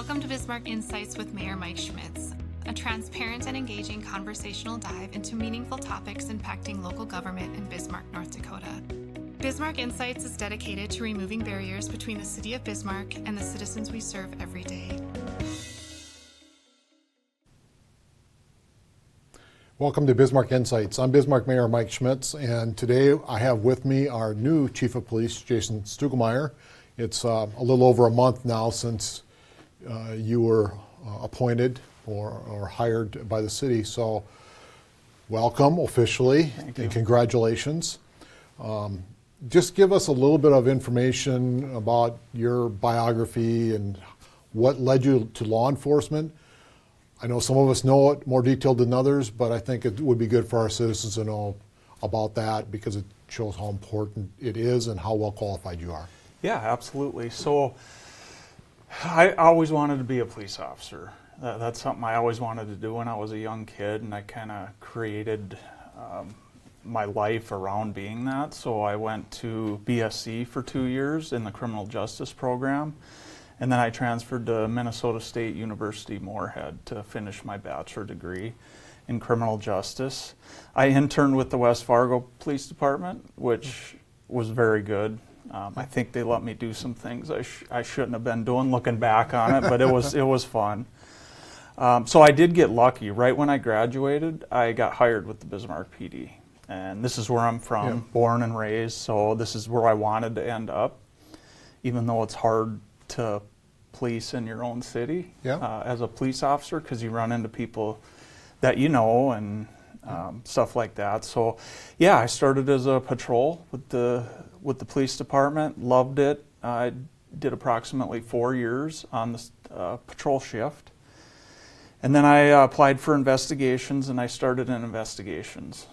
Welcome to Bismarck Insights with Mayor Mike Schmitz, a transparent and engaging conversational dive into meaningful topics impacting local government in Bismarck, North Dakota. Bismarck Insights is dedicated to removing barriers between the City of Bismarck and the citizens we serve every day. Welcome to Bismarck Insights. I'm Bismarck Mayor Mike Schmitz, and today I have with me our new Chief of Police, Jason Stugelmeyer. It's a little over a month now since you were appointed or hired by the city, so welcome officially. Thank you. And congratulations. Just give us a little bit of information about your biography and what led you to law enforcement. I know some of us know it more detailed than others, but I think it would be good for our citizens to know about that because it shows how important it is and how well qualified you are. Yeah, absolutely. So I always wanted to be a police officer. That's something I always wanted to do when I was a young kid, and I kind of created my life around being that. So I went to BSc for 2 years in the criminal justice program. And then I transferred to Minnesota State University Moorhead to finish my bachelor degree in criminal justice. I interned with the West Fargo Police Department, which was very good. I think they let me do some things I shouldn't have been doing looking back on it, but it was fun. So I did get lucky. Right when I graduated, I got hired with the Bismarck PD. And this is where I'm from, born and raised, so this is where I wanted to end up, even though it's hard to police in your own city as a police officer because you run into people that you know and stuff like that. So yeah, I started as a patrol with the police department, loved it. I did approximately 4 years on the patrol shift. And then I applied for investigations and I started in investigations.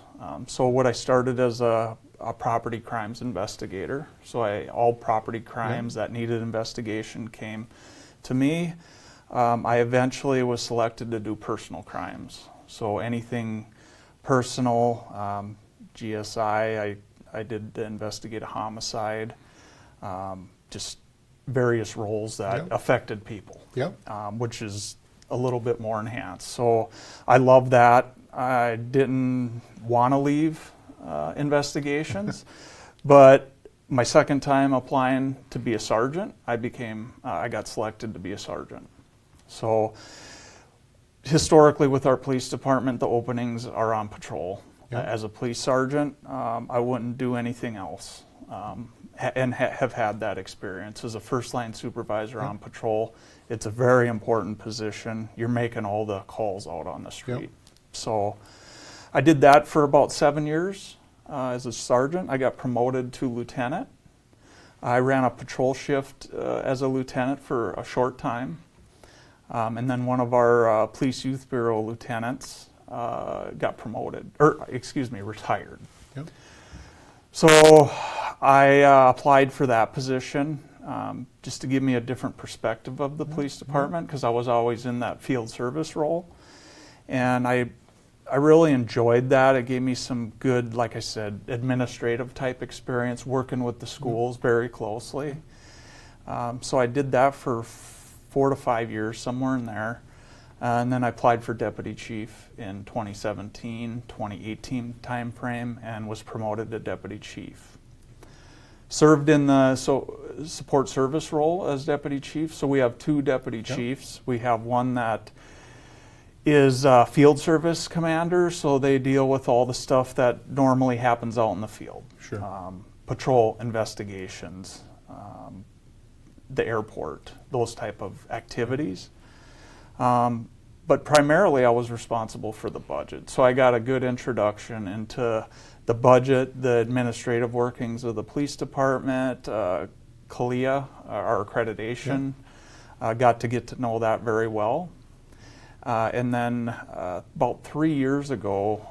So what I started as a property crimes investigator. So all property crimes that needed investigation came to me. I eventually was selected to do personal crimes. So anything personal, GSI, I did investigate a homicide, just various roles that affected people, which is a little bit more enhanced. So I love that. I didn't want to leave investigations, but my second time applying to be a sergeant, I got selected to be a sergeant. So historically with our police department, the openings are on patrol. As a police sergeant, I wouldn't do anything else and have had that experience. As a first line supervisor on patrol, it's a very important position. You're making all the calls out on the street. So I did that for about 7 years as a sergeant. I got promoted to lieutenant. I ran a patrol shift as a lieutenant for a short time. And then one of our Police Youth Bureau lieutenants got promoted, retired. So I applied for that position just to give me a different perspective of the police department because I was always in that field service role. And I really enjoyed that. It gave me some good, like I said, administrative type experience working with the schools very closely. So I did that for 4 to 5 years, somewhere in there. And then I applied for deputy chief in 2017, 2018 timeframe and was promoted to deputy chief. Served in the support service role as deputy chief. So we have 2 deputy chiefs. We have one that is field service commander, so they deal with all the stuff that normally happens out in the field. Patrol investigations, the airport, those type of activities. But primarily I was responsible for the budget. So I got a good introduction into the budget, the administrative workings of the police department, CALIA, our accreditation. Got to get to know that very well. And then about 3 years ago,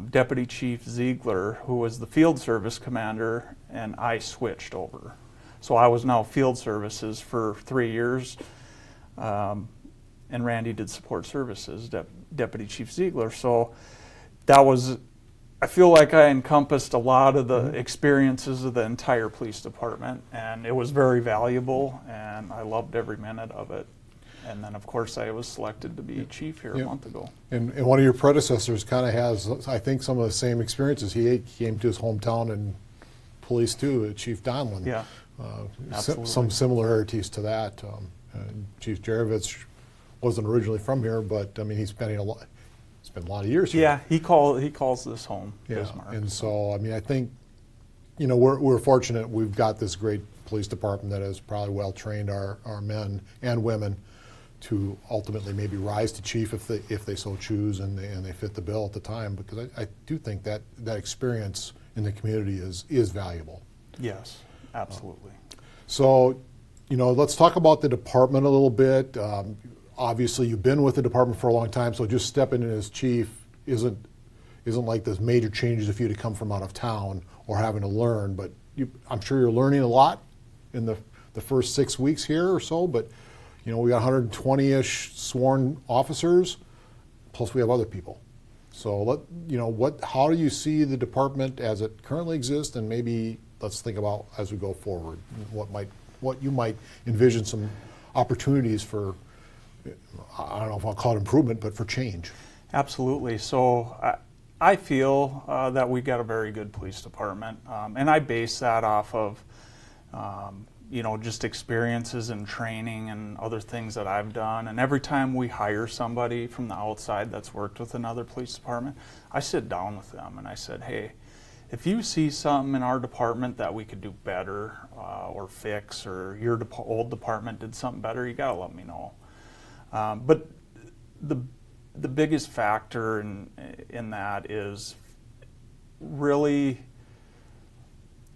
Deputy Chief Ziegler, who was the field service commander, and I switched over. So I was now field services for 3 years, and Randy did support services, Deputy Chief Ziegler. So that was, I feel like I encompassed a lot of the experiences of the entire police department, and it was very valuable, and I loved every minute of it. And then, of course, I was selected to be chief here a month ago. And one of your predecessors kind of has, I think, some of the same experiences. He came to his hometown and police too, Chief Donlin. Yeah, absolutely. Some similarities to that. Chief Jarovich wasn't originally from here, but I mean, he's spent a lot of years here. Yeah, he calls this home, Bismarck. And so, I mean, I think, you know, we're fortunate we've got this great police department that has probably well trained our men and women to ultimately maybe rise to chief if they so choose and they fit the bill at the time, because I do think that experience in the community is valuable. Yes, absolutely. So, you know, let's talk about the department a little bit. Obviously, you've been with the department for a long time, so just stepping in as chief isn't like there's major changes if you to come from out of town or having to learn. But I'm sure you're learning a lot in the first 6 weeks here or so. But you know, we got 120-ish sworn officers, plus we have other people. So how do you see the department as it currently exists, and maybe let's think about as we go forward what you might envision some opportunities for. I don't know if I'll call it improvement, but for change. Absolutely. So I feel that we got a very good police department, and I base that off of you know, just experiences and training and other things that I've done. And every time we hire somebody from the outside that's worked with another police department, I sit down with them and I said, hey, if you see something in our department that we could do better or fix, or your old department did something better, you gotta let me know. But the biggest factor in that is really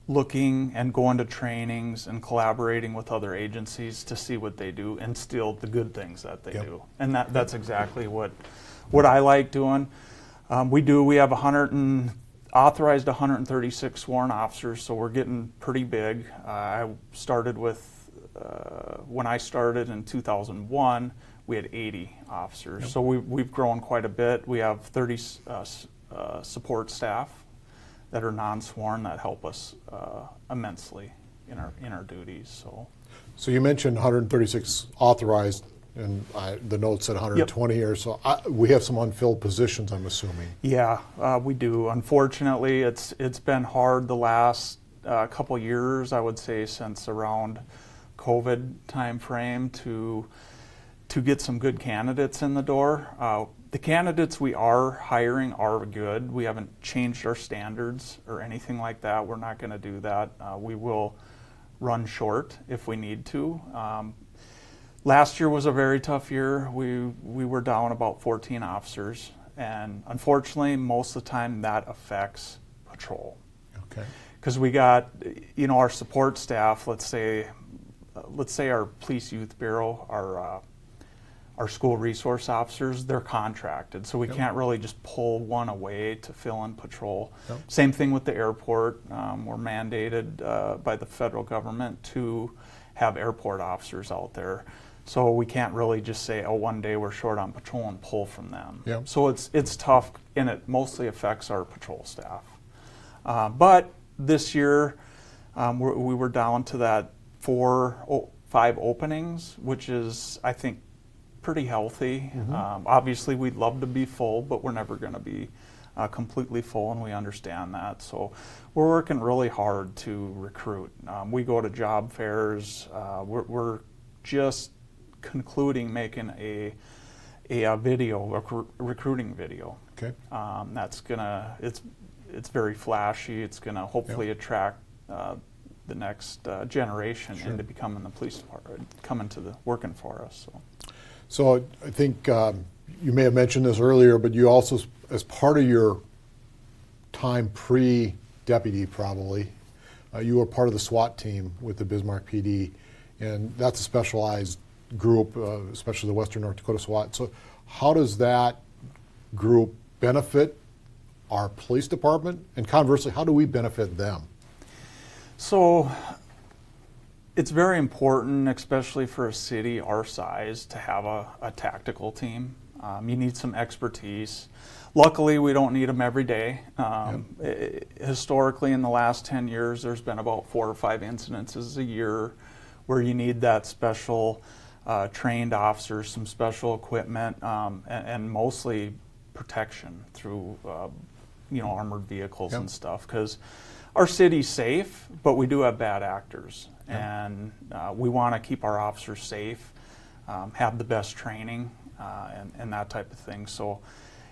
looking and going to trainings and collaborating with other agencies to see what they do and steal the good things that they do. And that's exactly what I like doing. We have authorized 136 sworn officers, so we're getting pretty big. I started with, when I started in 2001, we had 80 officers. So we've grown quite a bit. We have 30 support staff that are non-sworn that help us immensely in our duties. So you mentioned 136 authorized, and the note said 120 here. So we have some unfilled positions, I'm assuming. Yeah, we do. Unfortunately, it's been hard the last couple years, I would say, since around COVID timeframe to get some good candidates in the door. The candidates we are hiring are good. We haven't changed our standards or anything like that. We're not going to do that. We will run short if we need to. Last year was a very tough year. We were down about 14 officers, and unfortunately, most of the time that affects patrol. Okay. Because we got, you know, our support staff. Let's say our police youth bureau, our school resource officers, they're contracted, so we can't really just pull one away to fill in patrol. Same thing with the airport. We're mandated by the federal government to have airport officers out there. So we can't really just say, oh, one day we're short on patrol and pull from them. So it's tough, and it mostly affects our patrol staff. But this year, we were down to that 5 openings, which is, I think, pretty healthy. Obviously, we'd love to be full, but we're never going to be completely full, and we understand that. So we're working really hard to recruit. We go to job fairs. We're just concluding making a recruiting video. Okay. That's gonna, it's very flashy. It's gonna hopefully attract the next generation into becoming the police department, coming to working for us. So I think you may have mentioned this earlier, but you also, as part of your time pre-deputy probably, you were part of the SWAT team with the Bismarck PD, and that's a specialized group, especially the Western North Dakota SWAT. So how does that group benefit our police department, and conversely, how do we benefit them? So it's very important, especially for a city our size, to have a tactical team. You need some expertise. Luckily, we don't need them every day. Historically, in the last 10 years, there's been about 4 or 5 incidences a year where you need that special trained officers, some special equipment, and mostly protection through armored vehicles and stuff, because our city's safe, but we do have bad actors, and we want to keep our officers safe, have the best training, and that type of thing. So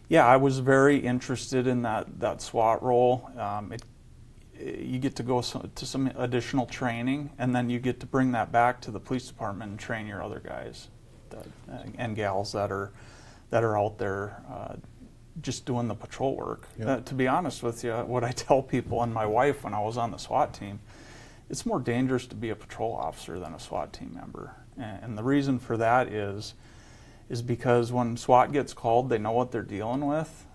yeah, I was very interested in that SWAT role. You get to go to some additional training, and then you get to bring that back to the police department and train your other guys and gals that are out there just doing the patrol work. To be honest with you, what I tell people, and my wife when I was on the SWAT team, it's more dangerous to be a patrol officer than a SWAT team member. And the reason for that is because when SWAT gets called, they know what they're dealing with.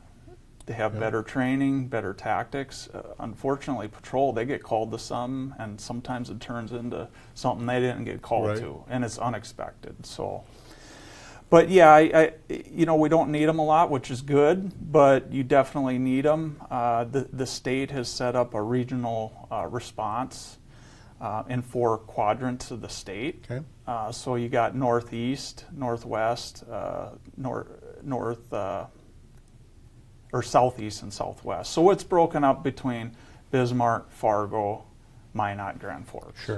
They have better training, better tactics. Unfortunately, patrol, they get called to some, and sometimes it turns into something they didn't get called to, and it's unexpected. So, but yeah, we don't need them a lot, which is good, but you definitely need them. The state has set up a regional response in 4 quadrants of the state. So you got northeast, northwest, or southeast and southwest. So it's broken up between Bismarck, Fargo, Minot, Grand Forks.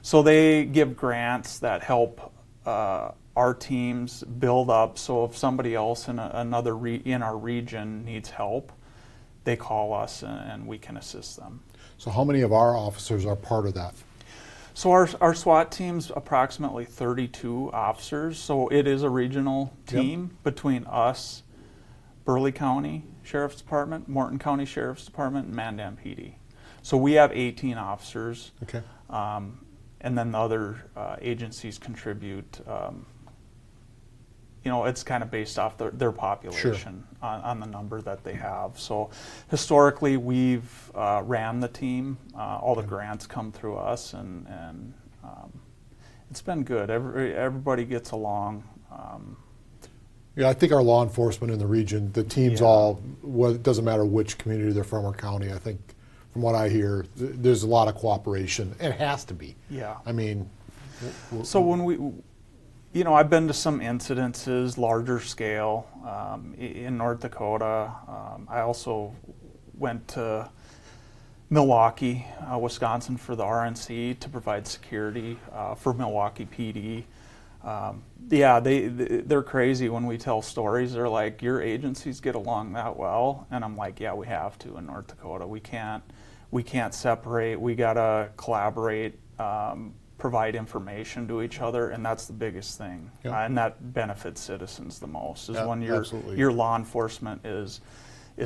So they give grants that help our teams build up. So if somebody else in in our region needs help, they call us and we can assist them. So how many of our officers are part of that? So our SWAT team's approximately 32 officers. So it is a regional team between us, Burley County Sheriff's Department, Morton County Sheriff's Department, and Mandan PD. So we have 18 officers. And then the other agencies contribute. It's kind of based off their population on the number that they have. So historically, we've ran the team. All the grants come through us, and it's been good. Everybody gets along. I think our law enforcement in the region, the teams it doesn't matter which community they're from or county, I think from what I hear, there's a lot of cooperation. It has to be. I mean. So when I've been to some incidences, larger scale, in North Dakota. I also went to Milwaukee, Wisconsin for the RNC to provide security for Milwaukee PD. They're crazy when we tell stories. They're like, your agencies get along that well? And I'm like, yeah, we have to in North Dakota. We can't separate. We gotta collaborate, provide information to each other, and that's the biggest thing. And that benefits citizens the most, is when your law enforcement is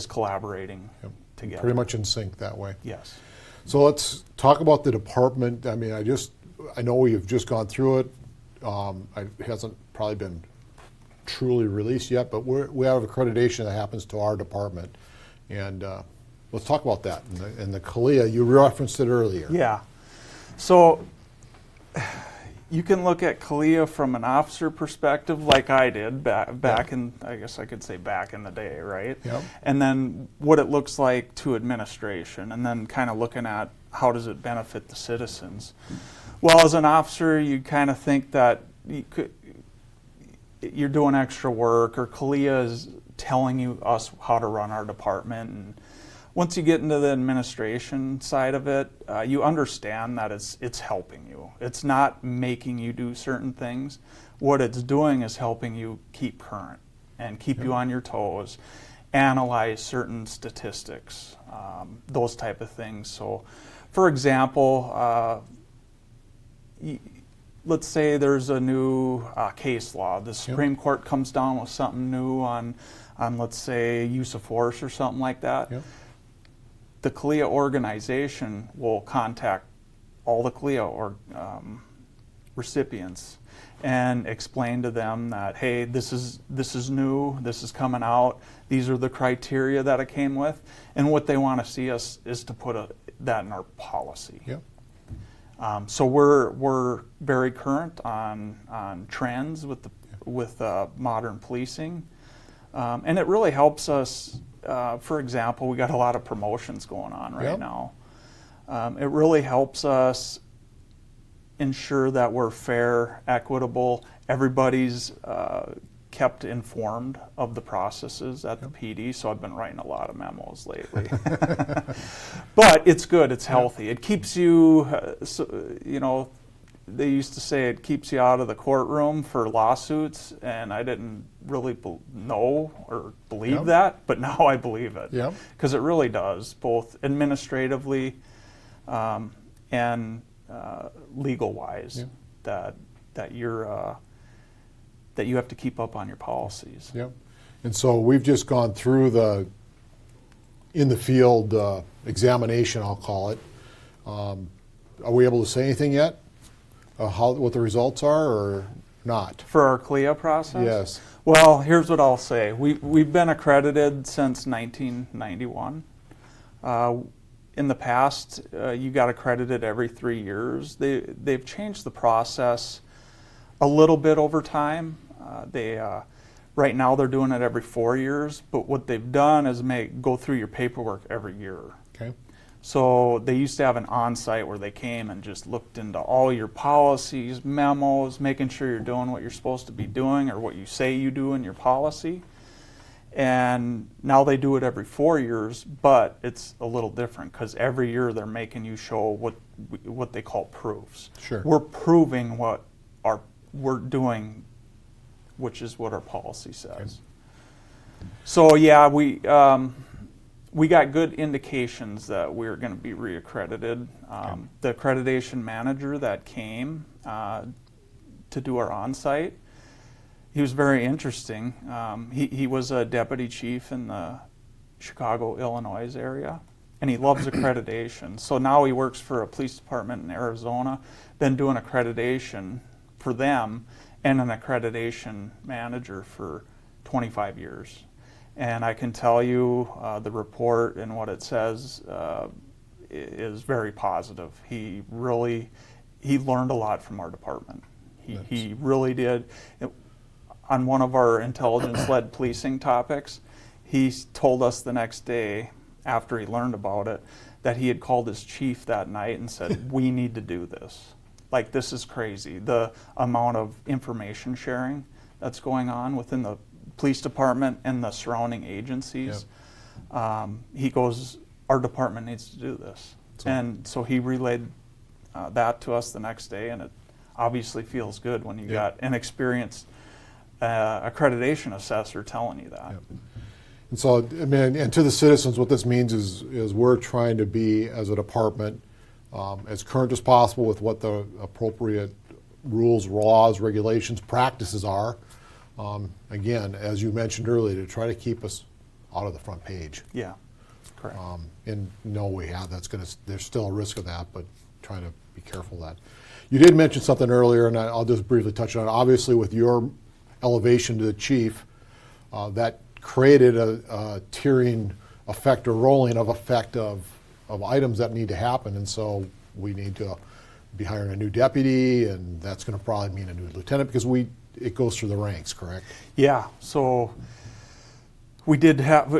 collaborating together. Pretty much in sync that way. Yes. So let's talk about the department. I mean, I know we've just gone through it. It hasn't probably been truly released yet, but we have accreditation that happens to our department. And let's talk about that. And the CALEA, you referenced it earlier. Yeah. So you can look at CALEA from an officer perspective, like I did back in, I guess I could say back in the day, right? And then what it looks like to administration, and then kind of looking at how does it benefit the citizens. Well, as an officer, you kind of think that you're doing extra work, or CALEA is telling us how to run our department. And once you get into the administration side of it, you understand that it's helping you. It's not making you do certain things. What it's doing is helping you keep current and keep you on your toes, analyze certain statistics, those type of things. So, for example, let's say there's a new case law. The Supreme Court comes down with something new on let's say use of force or something like that. The CALEA organization will contact all the CALEA recipients and explain to them that, hey, this is new, this is coming out, these are the criteria that it came with, and what they want to see us is to put that in our policy. So we're very current on trends with modern policing, and it really helps us. For example, we got a lot of promotions going on right now. It really helps us ensure that we're fair, equitable. Everybody's kept informed of the processes at the PD, so I've been writing a lot of memos lately. But it's good, it's healthy. It keeps you, they used to say it keeps you out of the courtroom for lawsuits, and I didn't really know or believe that, but now I believe it. Because it really does, both administratively and legal-wise, that you have to keep up on your policies. And so we've just gone through the in the field examination, I'll call it. Are we able to say anything yet? What the results are or not? For our CLIA process? Yes. Well, here's what I'll say. We've been accredited since 1991. In the past, you got accredited every 3 years. They've changed the process a little bit over time. Right now they're doing it every 4 years, but what they've done is go through your paperwork every year. Okay. So they used to have an on-site where they came and just looked into all your policies, memos, making sure you're doing what you're supposed to be doing or what you say you do in your policy. And now they do it every 4 years, but it's a little different because every year they're making you show what they call proofs. Sure. We're proving what we're doing, which is what our policy says. Okay. So yeah, we got good indications that we're going to be reaccredited. The accreditation manager that came to do our on-site, he was very interesting. He was a deputy chief in the Chicago, Illinois area, and he loves accreditation. So now he works for a police department in Arizona, been doing accreditation for them, and an accreditation manager for 25 years. And I can tell you the report and what it says is very positive. He learned a lot from our department. He really did. On one of our intelligence-led policing topics, he told us the next day after he learned about it that he had called his chief that night and said, we need to do this. Like, this is crazy. The amount of information sharing that's going on within the police department and the surrounding agencies. He goes, our department needs to do this. And so he relayed that to us the next day, and it obviously feels good when you got an experienced accreditation assessor telling you that. And so, I mean, and to the citizens, what this means is we're trying to be, as a department, as current as possible with what the appropriate rules, laws, regulations, practices are. Again, as you mentioned earlier, to try to keep us out of the front page. Yeah, correct. And no, we have. There's still a risk of that, but trying to be careful of that. You did mention something earlier, and I'll just briefly touch on it. Obviously, with your elevation to the chief, that created a tiering effect or rolling of effect of items that need to happen, and so we need to be hiring a new deputy, and that's going to probably mean a new lieutenant because it goes through the ranks, correct? Yeah, so we did have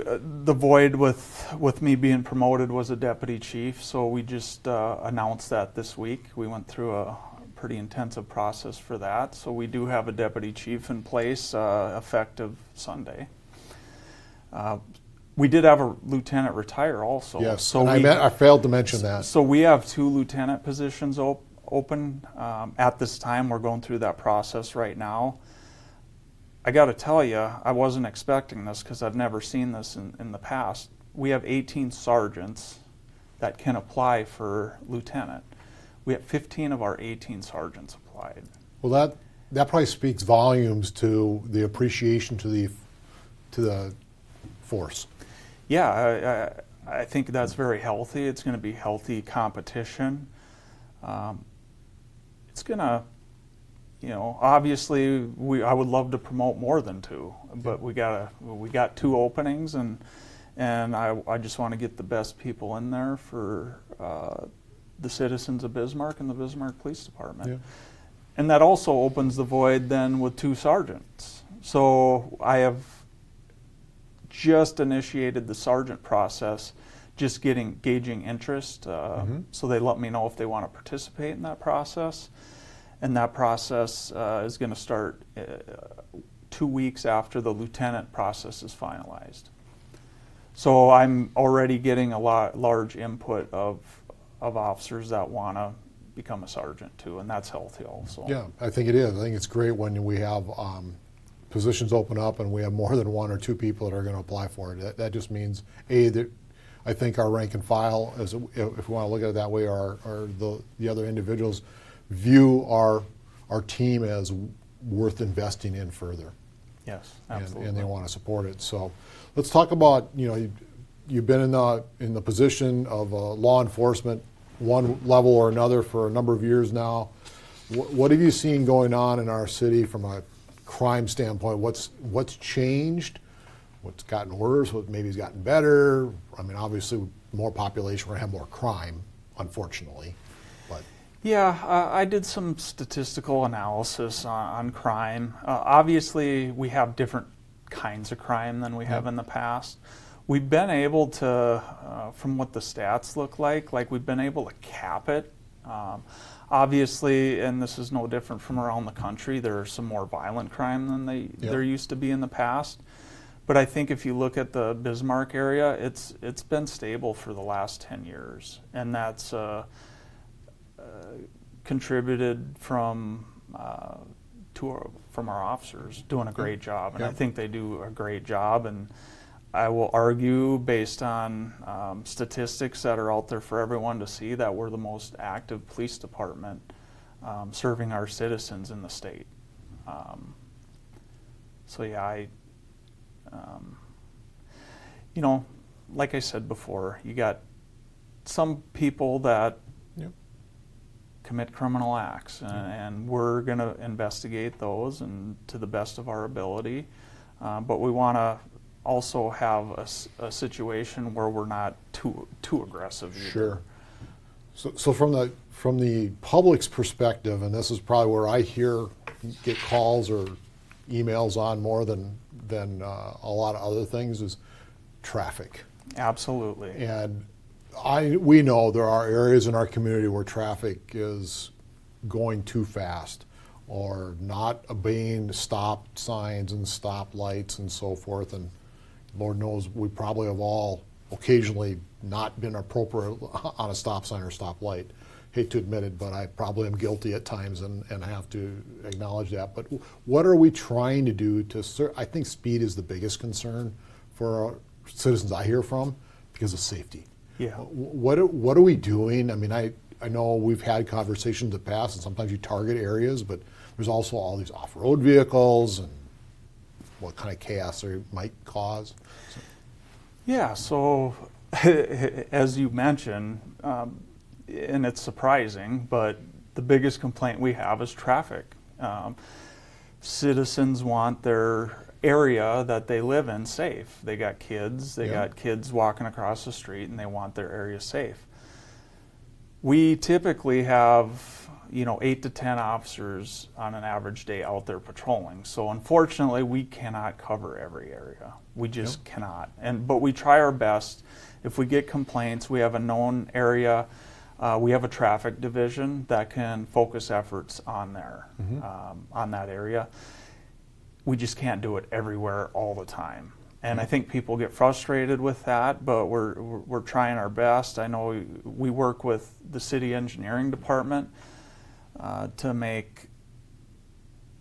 the void with me being promoted was a deputy chief, so we just announced that this week. We went through a pretty intensive process for that, so we do have a deputy chief in place effective Sunday. We did have a lieutenant retire also. Yes, so and I failed to mention that. So we have 2 lieutenant positions open at this time. We're going through that process right now. I got to tell you, I wasn't expecting this because I've never seen this in the past. We have 18 sergeants that can apply for lieutenant. We have 15 of our 18 sergeants applied. Well, that probably speaks volumes to the appreciation to the force. Yeah, I think that's very healthy. It's going to be healthy competition. It's going to, obviously I would love to promote more than 2, but we got 2 openings, and I just want to get the best people in there for the citizens of Bismarck and the Bismarck Police Department. Yeah. And that also opens the void then with 2 sergeants. So I have just initiated the sergeant process just gauging interest. So they let me know if they want to participate in that process. And that process is going to start 2 weeks after the lieutenant process is finalized. So I'm already getting a large input of officers that want to become a sergeant too, and that's healthy also. Yeah, I think it is. I think it's great when we have positions open up and we have more than 1 or 2 people that are going to apply for it. That just means, that I think our rank and file, if we want to look at it that way, or the other individuals view our team as worth investing in further. Yes, absolutely. And they want to support it. So let's talk about, you've been in the position of law enforcement, one level or another, for a number of years now. What have you seen going on in our city from a crime standpoint? What's changed? What's gotten worse? What maybe has gotten better? I mean, obviously, more population, we're going to have more crime, unfortunately. But yeah, I did some statistical analysis on crime. Obviously, we have different kinds of crime than we have in the past. We've been able to, from what the stats look like we've been able to cap it. Obviously, and this is no different from around the country, there's some more violent crime than there used to be in the past. But I think if you look at the Bismarck area, it's been stable for the last 10 years. And that's contributed from our officers doing a great job. And I think they do a great job. And I will argue, based on statistics that are out there for everyone to see, that we're the most active police department serving our citizens in the state. So yeah, like I said before, you got some people that commit criminal acts, and we're going to investigate those and to the best of our ability. But we want to also have a situation where we're not too aggressive either. Sure. So from the public's perspective, and this is probably where I get calls or emails on more than a lot of other things, is traffic. Absolutely. And we know there are areas in our community where traffic is going too fast, or not obeying stop signs and stop lights and so forth. And Lord knows we probably have all occasionally not been appropriate on a stop sign or stop light. Hate to admit it, but I probably am guilty at times and have to acknowledge that. But what are we trying to do I think speed is the biggest concern for our citizens I hear from, because of safety. Yeah. What are we doing? I mean, I know we've had conversations in the past, and sometimes you target areas, but there's also all these off-road vehicles and what kind of chaos they might cause. Yeah, so as you mentioned, and it's surprising, but the biggest complaint we have is traffic. Citizens want their area that they live in safe. They got kids, got kids walking across the street, and they want their area safe. We typically have 8 to 10 officers on an average day out there patrolling. So unfortunately, we cannot cover every area. We just cannot. But we try our best. If we get complaints, we have a known area. We have a traffic division that can focus efforts on on that area. We just can't do it everywhere all the time. And I think people get frustrated with that, but we're trying our best. I know we work with the city engineering department to make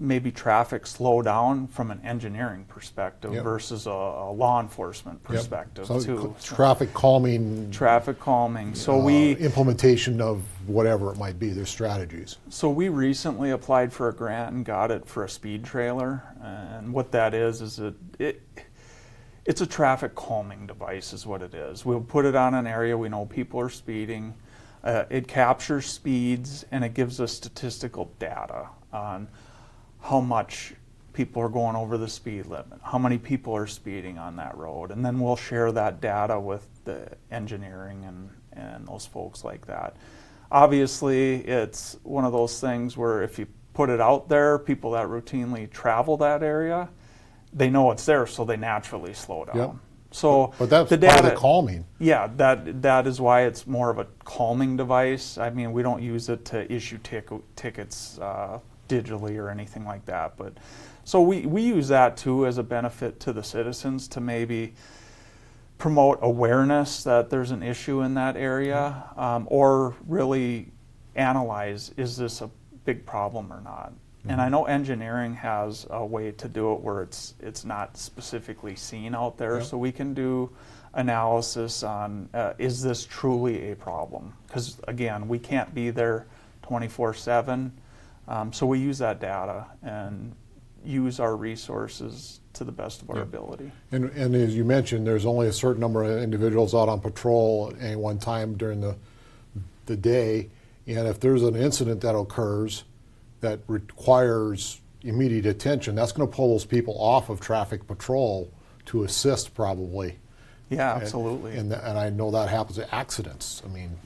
maybe traffic slow down from an engineering perspective versus a law enforcement perspective too. Traffic calming. Traffic calming. So implementation of whatever it might be, their strategies. So we recently applied for a grant and got it for a speed trailer. And what that is it's a traffic calming device is what it is. We'll put it on an area we know people are speeding. It captures speeds, and it gives us statistical data on how much people are going over the speed limit, how many people are speeding on that road, and then we'll share that data with the engineering and those folks like that. Obviously, it's one of those things where if you put it out there, people that routinely travel that area, they know it's there, so they naturally slow down. So But that's the part data, of the calming. yeah, that is why it's more of a calming device. I mean, we don't use it to issue tickets digitally or anything like that. But so we use that too as a benefit to the citizens to maybe promote awareness that there's an issue in that area, or really analyze, is this a big problem or not? And I know engineering has a way to do it where it's not specifically seen out there, so we can do analysis on is this truly a problem? Because again, we can't be there 24/7, so we use that data and use our resources to the best of our ability. And as you mentioned, there's only a certain number of individuals out on patrol at any one time during the day, and if there's an incident that occurs that requires immediate attention, that's going to pull those people off of traffic patrol to assist probably. Yeah, absolutely. And I know that happens at accidents. I mean,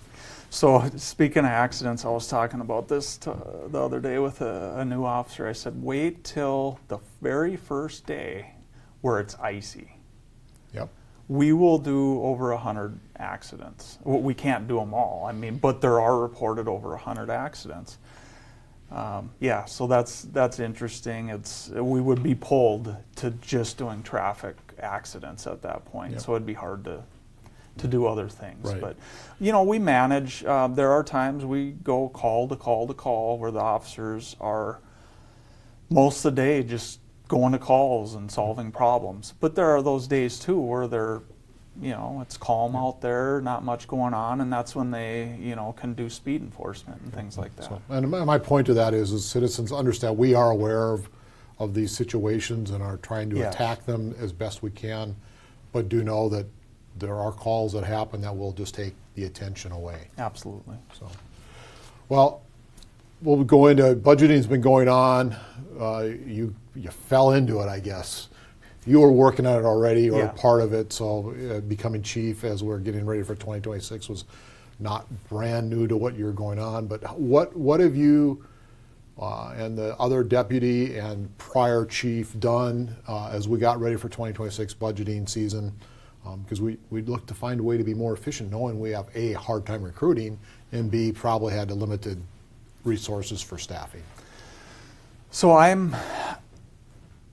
so speaking of accidents, I was talking about this the other day with a new officer. I said, wait till the very first day where it's icy. yep. We will do over 100 accidents. Well, we can't do them all, I mean, but there are reported over 100 accidents. Yeah, so that's interesting. We would be pulled to just doing traffic accidents at that point, so it'd be hard to do other things. Right. But we manage. There are times we go call to call to call where the officers are most of the day just going to calls and solving problems. But there are those days too where they're it's calm out there, not much going on, and that's when they, can do speed enforcement and things like that. So, and my point to that is citizens understand we are aware of these situations and are trying to attack them as best we can, but do know that there are calls that happen that will just take the attention away. Absolutely. So, well, we'll go into budgeting's been going on. You fell into it, I guess. You were working on it already, or part of it, so becoming chief as we're getting ready for 2026 was not brand new to what you're going on. But what have you and the other deputy and prior chief done as we got ready for 2026 budgeting season? Because we'd look to find a way to be more efficient, knowing we have A, hard time recruiting, and B, probably had limited resources for staffing. So I'm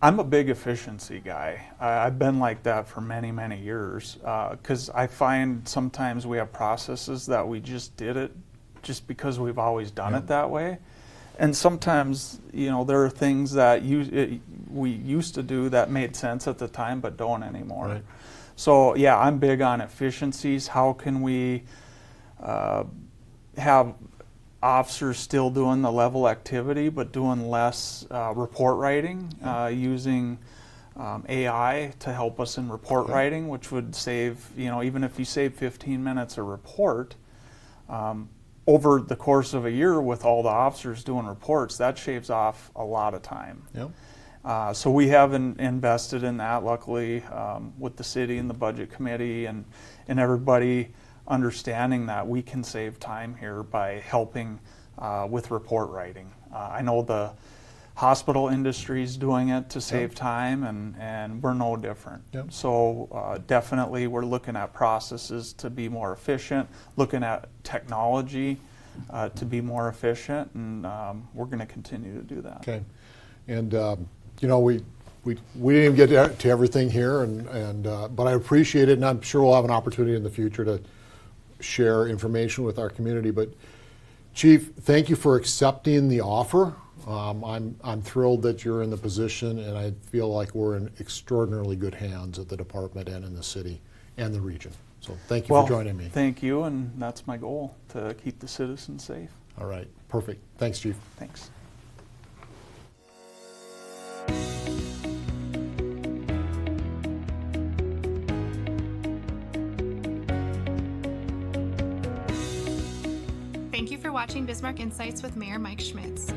a big efficiency guy. I've been like that for many, many years because I find sometimes we have processes that we just did it just because we've always done it that way. And sometimes, there are things that we used to do that made sense at the time but don't anymore. Right. So, I'm big on efficiencies. How can we have officers still doing the level activity but doing less report writing, using AI to help us in report writing, which would save, even if you save 15 minutes a report, over the course of a year with all the officers doing reports, that shaves off a lot of time. Yep. So we have invested in that, luckily, with the city and the budget committee and everybody understanding that we can save time here by helping with report writing. I know the hospital industry is doing it to save time, and we're no different. Yep. So definitely we're looking at processes to be more efficient, looking at technology to be more efficient, and we're going to continue to do that. Okay. And, we didn't even get to everything here, but I appreciate it, and I'm sure we'll have an opportunity in the future to share information with our community. But Chief, thank you for accepting the offer. I'm thrilled that you're in the position, and I feel like we're in extraordinarily good hands at the department and in the city and the region. So thank you for joining me. Thank you, and that's my goal, to keep the citizens safe. All right, perfect. Thanks, Chief. Thanks. Thank you for watching Bismarck Insights with Mayor Mike Schmitz.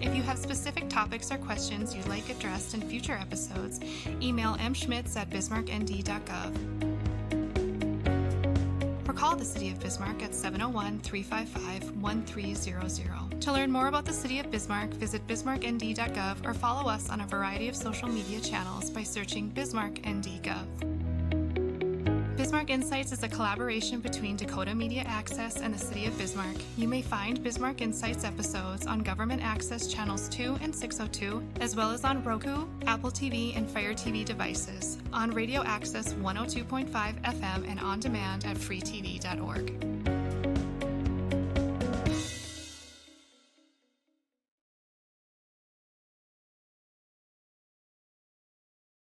If you have specific topics or questions you'd like addressed in future episodes, email mschmitz@bismarcknd.gov. or call the City of Bismarck at 701-355-1300. To learn more about the City of Bismarck, visit bismarcknd.gov or follow us on a variety of social media channels by searching BismarckND.gov. Bismarck Insights is a collaboration between Dakota Media Access and the City of Bismarck. You may find Bismarck Insights episodes on Government Access Channels 2 and 602, as well as on Roku, Apple TV, and Fire TV devices, on Radio Access 102.5 FM, and on demand at freetv.org.